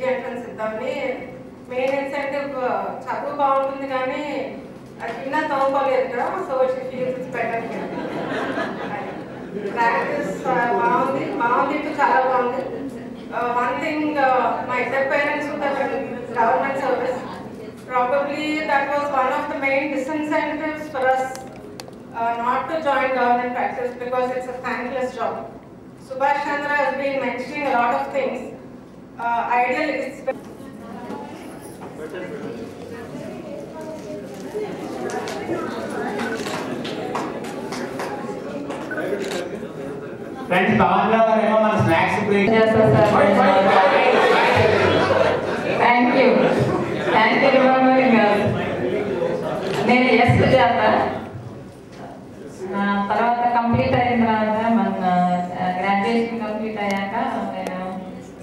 Entrance ఇద్దామని main incentive చదువు బాగుంటుంది కానీ చిన్న తోపలేదు కదా, సో ఫీల్స్ బెటర్. ప్రాక్టీస్ బాగుంది చాలా బాగుంది. వన్ థింగ్, మా ఇద్దరు parents government service. Probably that was one of the main disincentives for us not to join government practice because it's a thankless job. Subhash Chandra has been mentioning a lot of things. Ideally, it's friends, Pawan garu emo mana snacks break. Yes sir. Thank you remembering us. నేను yes చేస్తా. తర్వాత complete అయిన తర్వాత మన graduation complete అయ్యాక నేను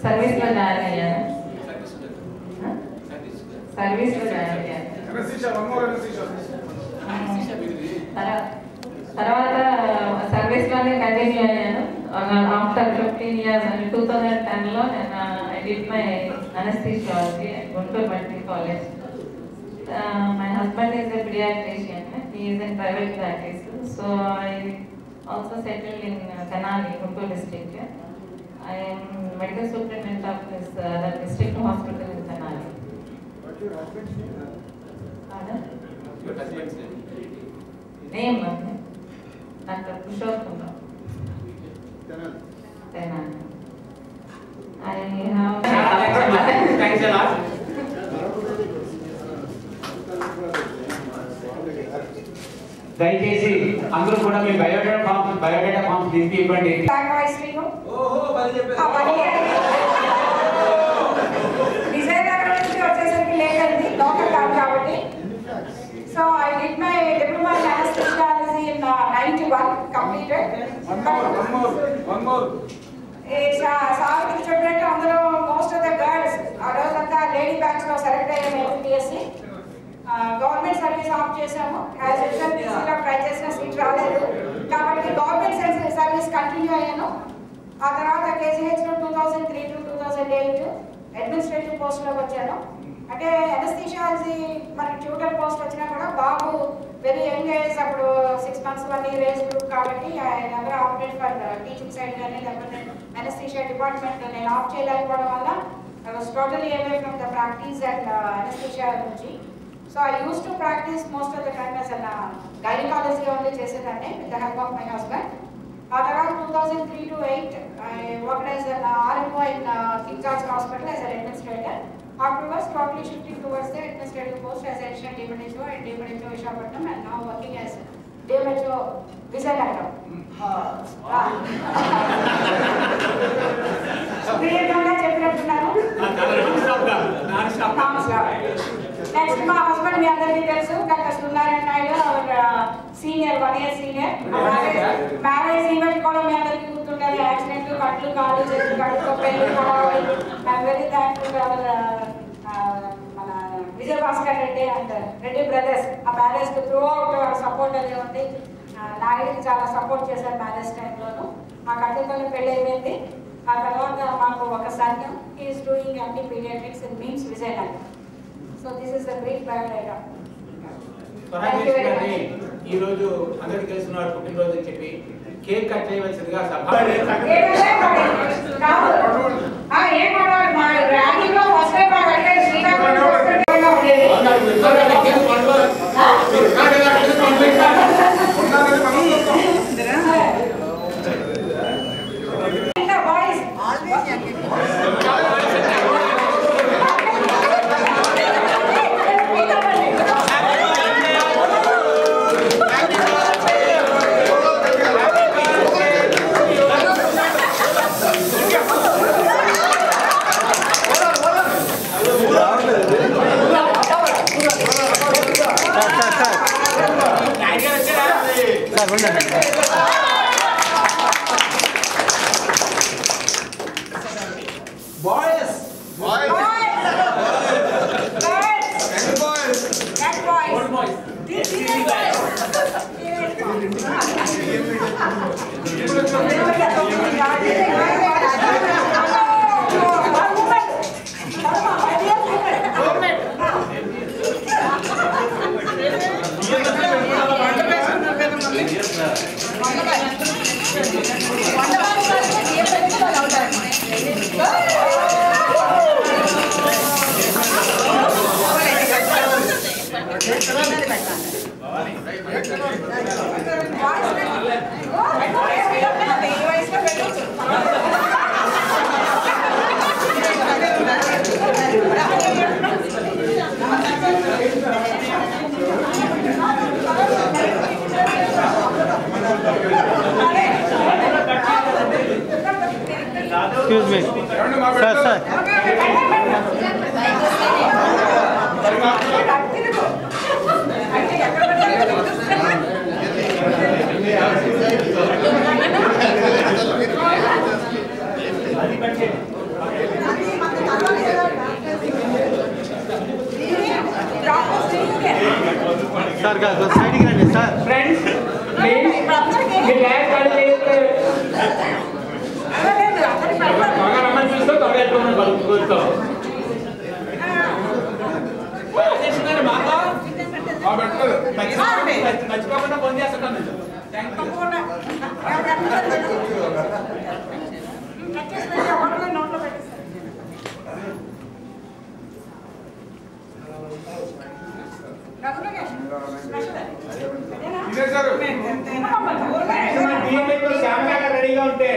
సర్వీస్లో join అయ్యాను. తర్వాత సర్వీస్లోనే కంటిన్యూ అయ్యాను. ఆఫ్టర్ 15 years 2010లో నేను I did my anaesthesiology Guntur medical college. My husband is a pediatrician. He is in private practice. So I also settled in Tenali, Guntur district. I am medical superintendent of this the district hospital in Tenali. What's your husband's name? Pardon? Your husband's name? Name Dr. Pushottam. Tenali. I have. Thanks a lot. దయచేసి అందరూ కూడా మీ biodata forms నింపి ఇవ్వండి. విజయనగరం నుంచి వచ్చేసరికి లేదండి, local కాదు కాబట్టి. So I did my diploma in anaesthesiology in 91 completed. Sir చెప్పినట్టు అందరూ మోస్ట్ ఆఫ్ ద గర్ల్స్ ఆ రోజంతా లేడీ బ్యాచ్ లో సెలెక్ట్ అయ్యాము ఎంపీఎస్సీ. గవర్నమెంట్ సర్వీస్ ఆఫ్ చేసాము. యాజ్ యూజువల్ బీసీలో ట్రై చేసిన సీట్ రాలేదు కాబట్టి గవర్నమెంట్ సర్వీస్ కంటిన్యూ అయ్యాను. ఆ తర్వాత కేజీహెచ్లో 2003 to 2008 అడ్మినిస్ట్రేటివ్ పోస్ట్లోకి వచ్చాను. అంటే అనస్థీషియాలజీ మనకి ట్యూటర్ పోస్ట్ వచ్చినా కూడా బాబు వెరీ యంగ్ ఏజ్, అప్పుడు 6 months 1 year ఏజ్ గ్రూప్ కాబట్టి I never opted for teaching side కానీ లేకపోతే అనస్థీషియా డిపార్ట్మెంట్ నేను ఆప్ చేయలేకపోవడం వల్ల I was totally away from the practice and anaesthesia నుంచి. So I used to practice most of the time as an gynecology only చేసేదాన్ని with the help of my husband. After 2003 to 2008 I worked as an RMO in King George Hospital as an administrator. Afterwards totally shifting towards the administrative post as additional DMHO and DMHO Visakhapatnam and now working as DMHO Visakhapatnam. ప్రియకంగా చెప్పినట్టున్నాను. Next మా husband మీ అందరికీ తెలుసు, doctor Suryanarayana Naidu, our senior 1 year senior. Marriage event కూడా మీ అందరికీ గుర్తుంటుంది. యాక్సిడెంట్, కట్లు కాళ్ళు చేతులు కట్టుకో పెళ్లి కూడా. ఐఎమ్ వెరీ థ్యాంక్ఫుల్ అవర్ మన విజయభాస్కర్ రెడ్డి అండ్ రెడ్డి బ్రదర్స్. ఆ మ్యారేజ్ త్రూ అవుట్ సపోర్ట్ అనేది ఉంది. నాయుడికి చాలా సపోర్ట్ చేశారు మ్యారేజ్ టైంలోను. ఆ కట్టుకొని పెళ్లి అయిపోయింది. ఆ తర్వాత మాకు ఒక సన్యం, he is doing MD paediatrics in MIMS Vizianagaram. So this is the brief biodata. ఈ రోజు అందరికి తెలిసిన వాడు పుట్టినరోజు అని చెప్పి కేక్ కట్ చేయవలసిందిగా సభ. సైడ్కి రండి sir. Friends please me class ఖాళీ చేస్తే త్వరగా రమ్మని చూస్తే త్వరగా ఎట్టుకోమని కూర్చో. మర్చిపోకుండా ఫోన్ చేస్తాను. రెడీగా ఉంటే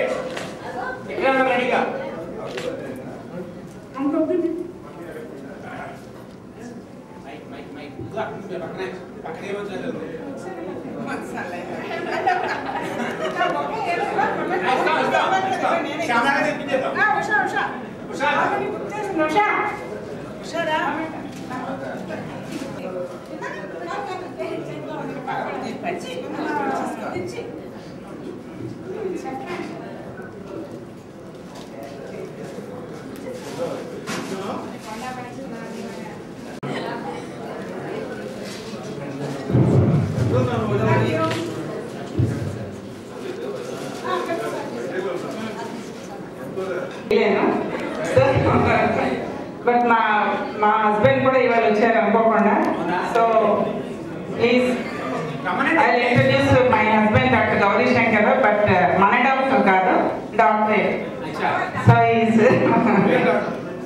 ఎక్కడ రెడీగా బట్ మా హస్బెండ్ కూడా ఇవాళ వచ్చారు అనుకోకుండా. So please I introduce my husband doctor Gauri Shankar. But మన డాక్టర్ కాదు, డాక్టరేట్.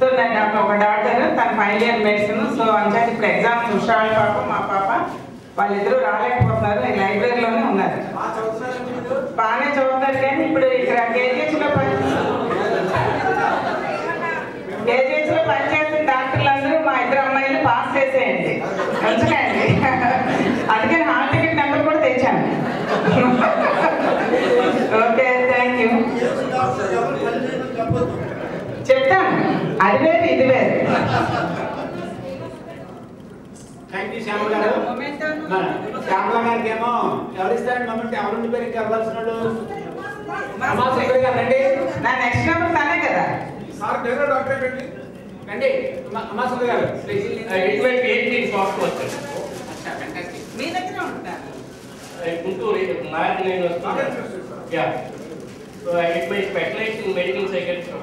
సో నాకు ఒక డాక్టర్, తన ఫైనల్ ఇయర్ మెడిసిన్. సో అంచేది ఇప్పుడు ఎగ్జామ్స్ ఉషా పాప మా పాప వాళ్ళిద్దరూ రాలేకపోతున్నారు. లైబ్రరీలోనే ఉన్నారు. బాగానే చదువుతారు కానీ ఇప్పుడు ఇక్కడ కేజీహెచ్లో పనిచేస్తున్న డాక్టర్లందరూ మా ఇద్దరు అమ్మాయిలు పాస్ చేసేయండి, మంచిగాండి. అందుకని హాల్ టికెట్ నెంబర్ కూడా తెచ్చాను. Okay, thank you. చెప్తాను, అది వేరు ఇది వేరు. థ్యాంక్ యూ శ్యామల గారు. శ్యామల గారికి ఏమో ఎవరిస్తారండి మమ్మల్ని? ఎవరు ఉండిపోయి ఇంకా అవ్వాల్సిన వాళ్ళు రండి. నా నెక్స్ట్ నెంబర్ తనే కదా సార్. డాక్టర్ రండి అమ్మాసులు గారు. మీ దగ్గర ఉంటారు. గుంటూరు నాకు నేను వస్తాను. So I did my specialise in medical psychiatry.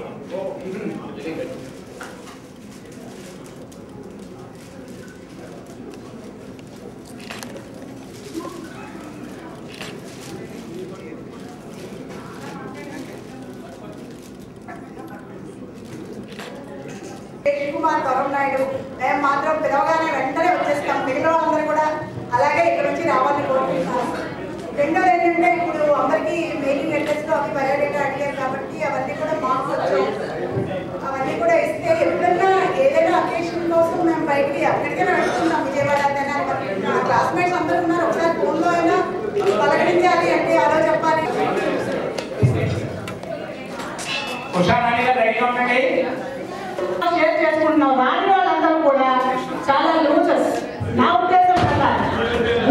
Kumar Gaurav Naidu మేము మాత్రం పిలవగానే వెంటనే వచ్చేస్తాం. మిగిలిన అందరూ కూడా అలాగే ఇక్కడ నుంచి రావాలని కోరుకుంటున్నాం. రెండోది ఏంటంటే ఇప్పుడు అందరికీ మెయిలింగ్ అడ్రస్లో అవి బయోడేటా అడిగారు కాబట్టి అవన్నీ కూడా మార్క్స్ వచ్చాయి. అవన్నీ కూడా ఇస్తే ఎప్పుడన్నా ఏదైనా అకేషన్ కోసం మేము బయటికి అక్కడికైనా వెళ్తున్నాం, విజయవాడ మా క్లాస్మేట్స్ అందరూ ఉన్నారు. ఒకసారి ఫోన్లో అయినా పలకరించాలి అంటే అలా చెప్పాలి. షేర్ చేసుకుంటున్నాం. రాని వాళ్ళందరూ కూడా చాలా లూజర్స్. నా ఉద్దేశం ప్రకారం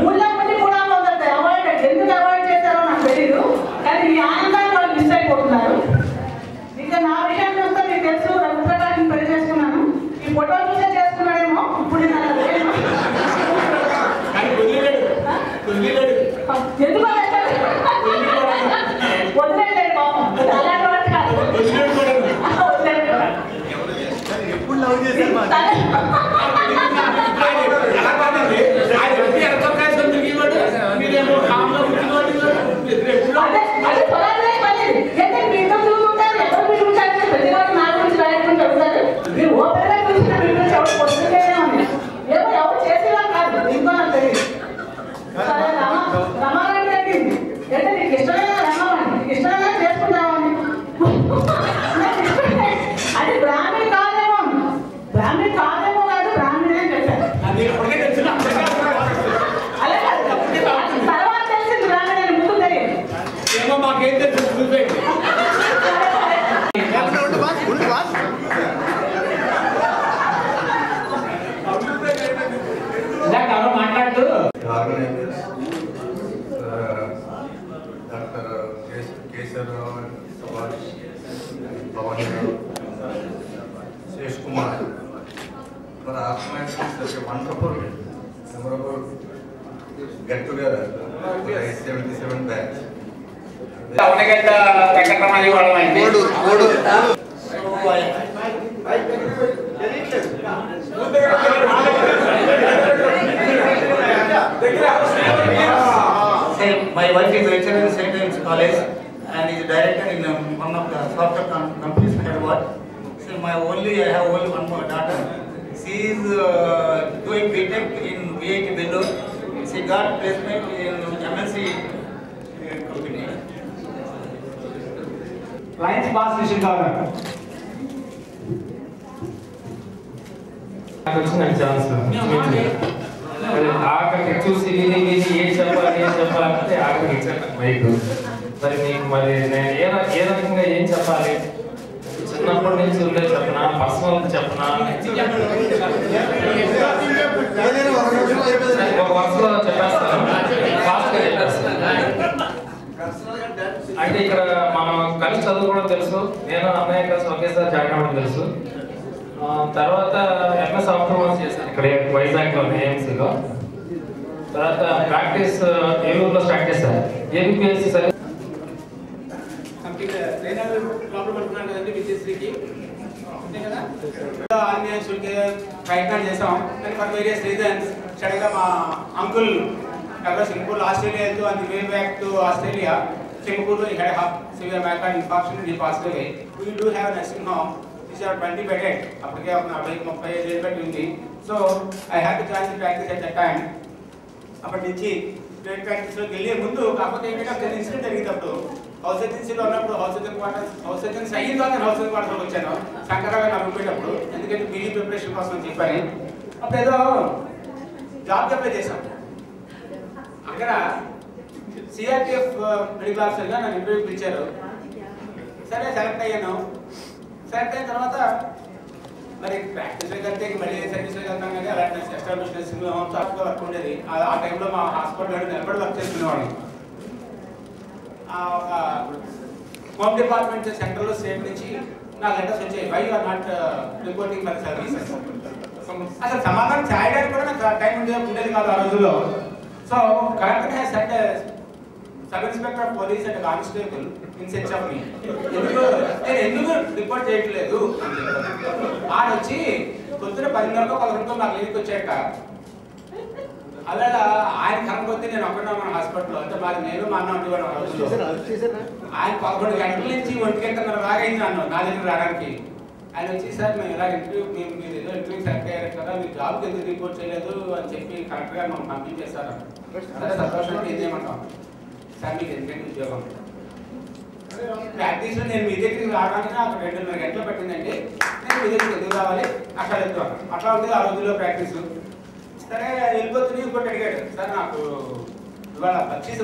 ఊళ్ళో ఉండి కూడా మొదలు అవాయిడ్, ఎందుకు అవాయిడ్ చేశారో నాకు తెలియదు, కానీ ఈ ఆనందాన్ని వాళ్ళు మిస్ అయిపోతున్నారు. ఇంకా నా విషయాన్ని వస్తే మీకు తెలుసు, రఘుప్రకాష్ని పెళ్లి చేసుకున్నాను. ఈ ఫోటో చూసే చేసుకున్నాడేమో. ఇప్పుడు ఎందుకు వదిలేండి పాపం, అలాంటి వాడు కాదు. ఎప్పుడు లవ్ చేశారు మా get together for 77 batch. Avanigadda Venkataramani వాళ్ళమైంది. My wife is lecturer in St. James College and is director in one of the software companies I have worked. So I have only one more daughter. She is doing BTech in VIT Belur. She got placement in MNC company. Lions pass విషయం కావాలి. నాకు వచ్చిన chance ఆఖరికి చూసి విని ఏం చెప్పాలంటే ఆఖరికి ఇచ్చాను మైక్. మరి నీకు మరి నేను ఏ రకంగా ఏం చెప్పాలి, చిన్నప్పటి నుంచి ఉండే చెప్పనా, పర్సనల్ చెప్పనా, ఒక వరుసలో చెప్పేస్తాను, ఫాస్ట్గా చెప్పేస్తాను. అంటే ఇక్కడ మనం కలిసి చదువుకోవడం తెలుసు, నేను అన్నయ్య కలిసి ఒకేసారి జాయిన్ అవ్వడం తెలుసు. తర్వాత ఎంఎస్ ఆఫ్టర్వర్స్ చేశాను ఇక్కడ వైజాగ్లో ఏఎంసీలో. తర్వాత ప్రాక్టీస్ ఏలూరులో స్టార్ట్ చేశాను. ఏబిపిఎస్సి సరే ప్రాబ్లం అంటున్నాను కదండి విజయశ్రీకి, అంతే కదా. ప్రయత్నాలు చేసాం కానీ ఫర్ వేరియస్ రీజన్స్ సడన్గా మా అంకుల్ ఎక్కడ సింగపూర్ ఆస్ట్రేలియా వెళ్తూ and way back to Australia. సింగపూర్లో ఈ had severe migraine infection in passed away. We do have nursing home. These are 20 bedded. అప్పటికే ఒక 40-35 బెడ్ ఉంది. So I have to join the practice at that time. అప్పటి నుంచి train ప్రాక్టీస్లోకి వెళ్ళే ముందు కాకపోతే ఏంటంటే ఒక ఇన్సిడెంట్ జరిగేటప్పుడు హౌస్ ఏజెన్సీలో ఉన్నప్పుడు హౌస్ ఏజెన్సీ అయిన తర్వాత హౌస్ ఏజెన్సీ క్వార్టర్లోకి వచ్చాను శంకరరావు నాకు ఉండేటప్పుడు. ఎందుకంటే పీజీ ప్రిపరేషన్ కోసం చెప్పని అప్పుడు ఏదో జాబ్ అప్లై చేశాం. అక్కడ సిఆర్పిఎఫ్ మెడికల్ ఆఫీసర్గా నన్ను ఇంటర్వ్యూకి పిలిచారు. సరే సెలెక్ట్ అయ్యాను. సెలెక్ట్ అయిన తర్వాత మరి ప్రాక్టీస్లో వెళ్తే మళ్ళీ సర్వీస్లో వెళ్తాం కానీ అలాంటి ఎస్టాబ్లిష్ నర్సింగ్ హోమ్స్ గా వర్క్ ఉండేది. ఆ టైంలో మా హాస్పిటల్ నిలబడి వర్క్ చేసుకునేవాళ్ళం. ఒక హోమ్ డిపార్ట్మెంట్ సెంట్రల్ స్టేట్ నుంచి నాకు లెటర్స్ వచ్చాయి, why are not reporting for services. అసలు సమాధానం చేయడానికి కూడా నాకు టైం ఉండేది కాదు ఆ రోజుల్లో. So collector has set sub inspector of police and constable in search of me. నేను ఎందుకు రిపోర్ట్ చేయట్లేదు అని చెప్పాను. ఆయన వచ్చి పొద్దున 10:30 11 నాకు లీవ్కి వచ్చాక అలాగా ఆయన కనకొస్తే నేను ఒక్కడా మన హాస్పిటల్లో అంటే మాది నేను మా అన్న ఉండేవాడు. ఆయన 11 గంటల నుంచి 1 గంటన్నర దాకా అయింది నన్ను నా దగ్గర రావడానికి. ఆయన వచ్చి సార్ మేము ఇలా మీరు ఏదో ఇంటర్వ్యూ సెలెక్ట్ అయ్యారు కదా, మీరు జాబ్కి ఎందుకు రిపోర్ట్ చేయలేదు అని చెప్పి కరెక్ట్గా మమ్మల్ని పంపించేస్తారు. సరే సంతోషం ఏం చేయమంటాం సార్, మీకు ఎందుకంటే ఉద్యోగం ప్రాక్టీస్లో నేను మీ దగ్గరికి రావడానికి నాకు 2.5 గంటలు పట్టిందండి. నేను మీ దగ్గరికి ఎందుకు రావాలి, అక్కడ వెళ్తాను. అట్లా ఉండేది ఆ రోజుల్లో ప్రాక్టీసు. సరే వెళ్ళిపోతుంది. ఇంకోటి అడిగాడు, సార్ నాకు ఇవాళ 25